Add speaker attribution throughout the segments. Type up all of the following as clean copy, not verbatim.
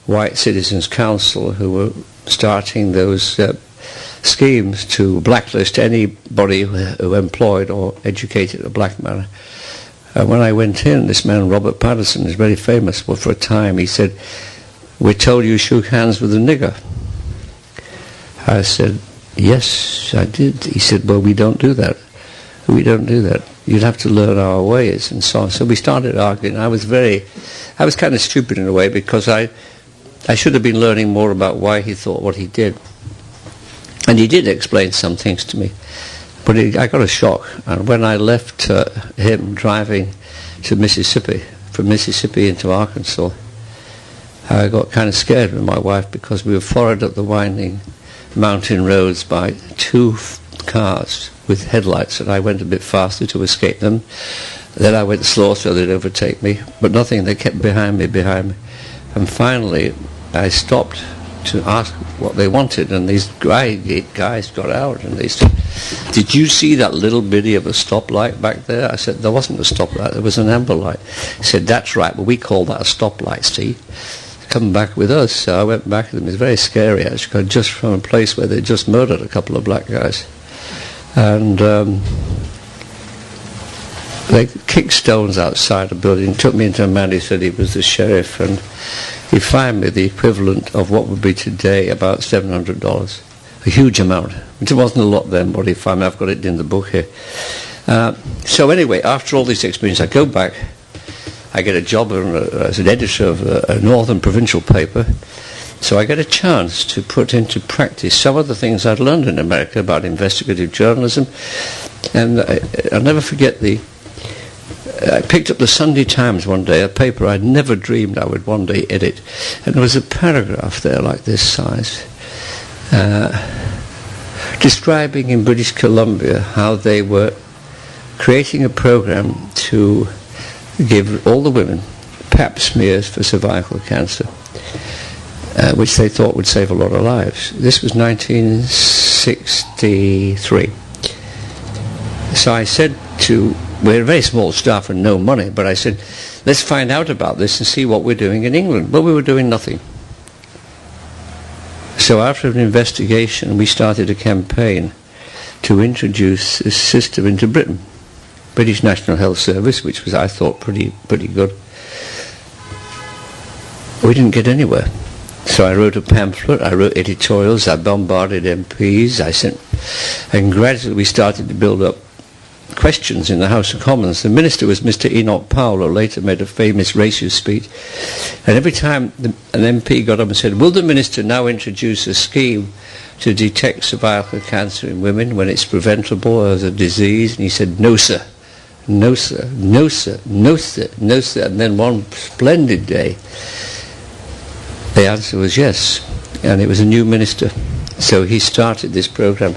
Speaker 1: white citizens council who were starting those schemes to blacklist anybody who employed or educated a black man. When I went in, this man, Robert Patterson, is very famous. Well, for a time, he said, "We're told you shook hands with a nigger." I said, "Yes, I did." He said, "Well, we don't do that. We don't do that. You'd have to learn our ways," and so on. So we started arguing. I was kind of stupid in a way, because I should have been learning more about why he thought what he did. And he did explain some things to me. But I got a shock. And when I left him driving to Mississippi, from Mississippi into Arkansas, I got kind of scared with my wife, because we were followed up the winding mountain roads by two cars with headlights, and I went a bit faster to escape them. Then I went slow so they'd overtake me, but nothing. They kept behind me. And finally, I stopped to ask what they wanted, and these guys got out, and they said, "Did you see that little bitty of a stoplight back there?" I said, "There wasn't a stoplight, there was an amber light." He said, "That's right, but we call that a stoplight, see? Come back with us." So I went back to them. It was very scary, actually, just from a place where they just murdered a couple of black guys. And they kicked stones outside the building, took me into a man who said he was the sheriff, and he fined me the equivalent of what would be today about $700, a huge amount. It wasn't a lot then, but he fined me. I've got it in the book here. So anyway, after all this experience, I go back. I get a job as an editor of a northern provincial paper. So I get a chance to put into practice some of the things I'd learned in America about investigative journalism. And I'll never forget I picked up the Sunday Times one day, a paper I'd never dreamed I would one day edit. And there was a paragraph there like this size, describing in British Columbia how they were creating a program to give all the women pap smears for cervical cancer, which they thought would save a lot of lives. This was 1963. So I said we're a very small staff and no money, but I said, let's find out about this and see what we're doing in England. But we were doing nothing. So after an investigation, we started a campaign to introduce this system into Britain. British National Health Service, which was, I thought, pretty good. We didn't get anywhere. So I wrote a pamphlet, I wrote editorials, I bombarded MPs, and gradually we started to build up questions in the House of Commons. The minister was Mr. Enoch Powell, who later made a famous racist speech. And every time an MP got up and said, "Will the minister now introduce a scheme to detect cervical cancer in women when it's preventable as a disease?" And he said, "No, sir. No, sir. No, sir. No, sir. No, sir." And then one splendid day, the answer was yes. And it was a new minister. So he started this program.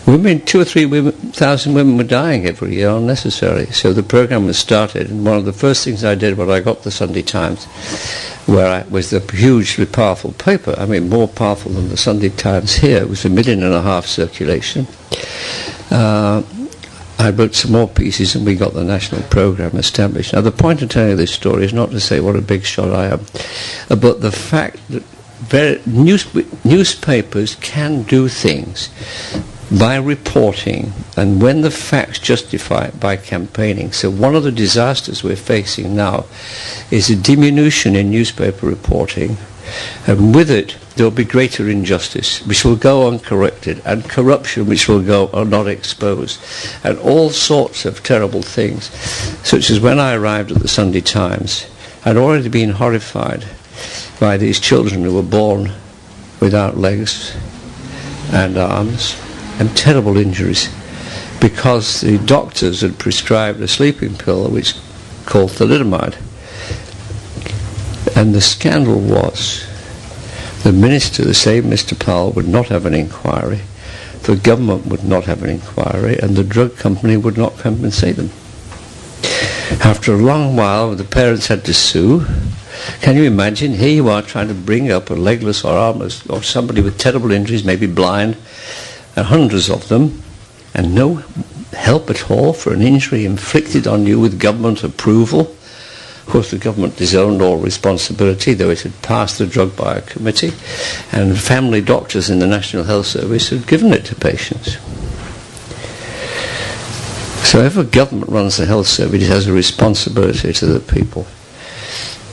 Speaker 1: 2,000 or 3,000 women were dying every year unnecessarily. So the program was started, and one of the first things I did when I got the Sunday Times, was the hugely powerful paper. I mean, more powerful than the Sunday Times here. It was 1.5 million circulation. I wrote some more pieces, and we got the national program established. Now, the point of telling you this story is not to say what a big shot I am, but the fact that newspapers can do things by reporting, and when the facts justify it, by campaigning. So one of the disasters we're facing now is a diminution in newspaper reporting, and with it there will be greater injustice, which will go uncorrected, and corruption, which will go not exposed, and all sorts of terrible things, such as when I arrived at the Sunday Times, I'd already been horrified by these children who were born without legs and arms, and terrible injuries, because the doctors had prescribed a sleeping pill which called thalidomide. And the scandal was the minister, the same Mr. Powell, would not have an inquiry, the government would not have an inquiry, and the drug company would not compensate them. After a long while, the parents had to sue. Can you imagine? Here you are trying to bring up a legless or armless, or somebody with terrible injuries, maybe blind, and hundreds of them, and no help at all for an injury inflicted on you with government approval. course, the government disowned all responsibility, though it had passed the drug by a committee, and family doctors in the National Health Service had given it to patients. So if a government runs the health service, it has a responsibility to the people.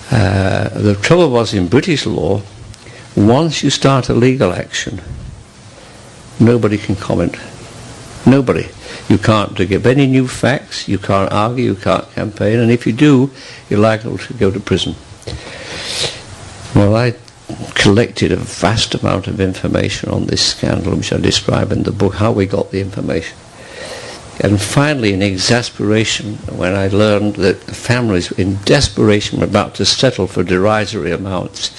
Speaker 1: The trouble was, in British law, once you start a legal action, nobody can comment. Nobody. You can't give any new facts, you can't argue, you can't campaign, and if you do, you're liable to go to prison. Well, I collected a vast amount of information on this scandal, which I describe in the book, how we got the information. And finally, in exasperation, when I learned that the families in desperation were about to settle for derisory amounts,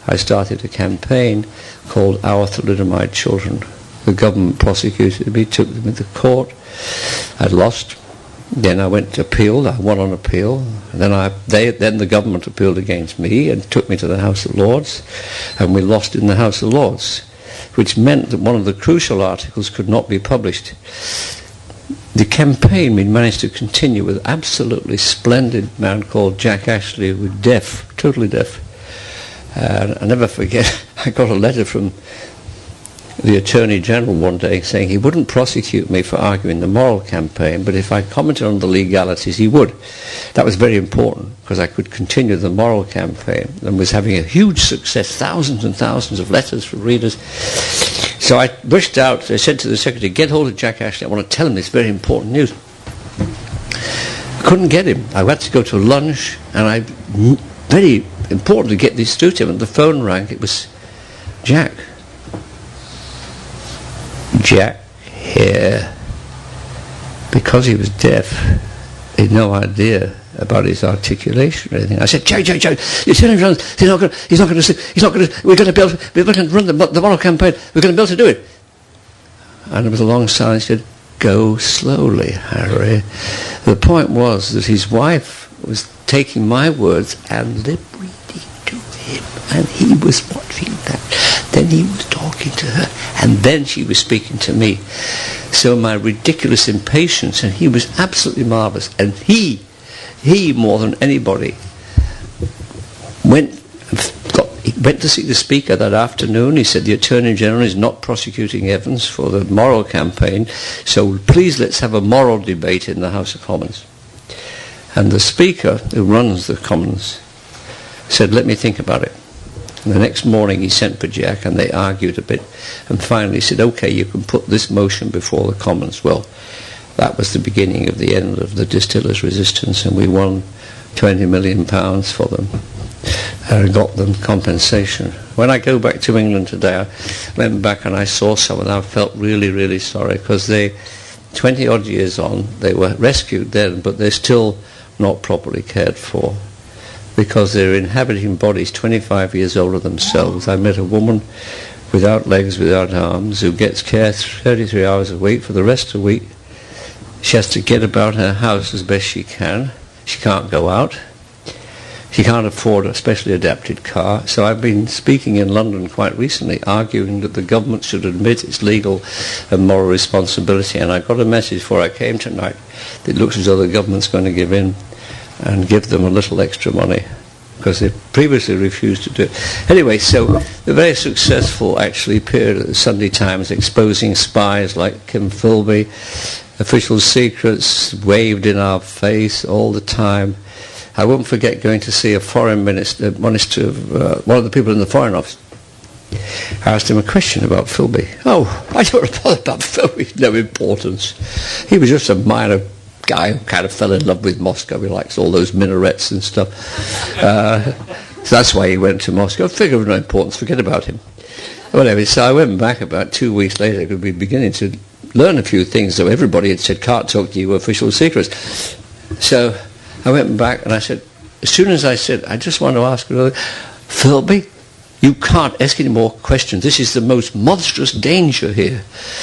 Speaker 1: I started a campaign called Our Thalidomide Children. The government prosecuted me, took them into court. I lost. Then I went to appeal. I won on appeal. And then the government appealed against me and took me to the House of Lords. And we lost in the House of Lords, which meant that one of the crucial articles could not be published. The campaign we managed to continue with an absolutely splendid man called Jack Ashley, who was deaf, totally deaf. And I never forget, I got a letter from the Attorney General one day saying he wouldn't prosecute me for arguing the moral campaign, but if I commented on the legalities, he would. That was very important, because I could continue the moral campaign and was having a huge success, thousands and thousands of letters from readers. So I rushed out. I said to the secretary, get hold of Jack Ashley. I want to tell him this very important news. I couldn't get him. I had to go to lunch, and very important to get this through to him. And the phone rang. It was Jack. Jack here. Because he was deaf, he had no idea about his articulation or anything. I said, Jack, you tell him he's not going to, we're going to run the moral campaign, we're going to be able to do it. And there was a long silence. He said, go slowly, Harry. The point was that his wife was taking my words and lip reading to him, and he was watching that. Then he was talking to her, and then she was speaking to me. So my ridiculous impatience, and he was absolutely marvellous, and he more than anybody went to see the Speaker that afternoon. He said the Attorney General is not prosecuting Evans for the moral campaign, so please let's have a moral debate in the House of Commons. And the Speaker, who runs the Commons, said, let me think about it. And the next morning he sent for Jack, and they argued a bit, and finally said, okay, you can put this motion before the Commons. Well, that was the beginning of the end of the distillers' resistance, and we won £20 million for them and got them compensation. When I go back to England today, I went back and I saw some, and I felt really, really sorry, because 20 odd years on, they were rescued then, but they're still not properly cared for, because they're inhabiting bodies 25 years older themselves. I met a woman without legs, without arms, who gets care 33 hours a week for the rest of the week. She has to get about her house as best she can. She can't go out. She can't afford a specially adapted car. So I've been speaking in London quite recently, arguing that the government should admit its legal and moral responsibility. And I got a message before I came tonight. It looks as though the government's going to give in and give them a little extra money, because they previously refused to do it. Anyway, so the very successful, actually, period at the Sunday Times exposing spies like Kim Philby, official secrets waved in our face all the time. I won't forget going to see a foreign minister, one of the people in the Foreign Office. I asked him a question about Philby. Oh, I don't bother about Philby, no importance. He was just a minor guy who kind of fell in love with Moscow. He likes all those minarets and stuff. So that's why he went to Moscow. Figure of no importance, forget about him. Whatever, so I went back about 2 weeks later. I could be beginning to learn a few things, though everybody had said, can't talk to you, official secrets. So I went back and I said, as soon as I said, I just want to ask another, Philby, you can't ask any more questions. This is the most monstrous danger here.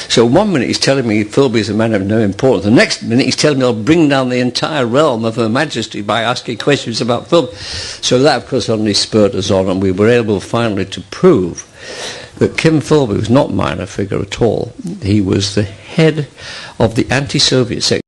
Speaker 1: So 1 minute he's telling me Philby is a man of no importance. The next minute he's telling me I'll bring down the entire realm of Her Majesty by asking questions about Philby. So that, of course, only spurred us on, and we were able finally to prove that Kim Philby was not a minor figure at all. He was the head of the anti-Soviet section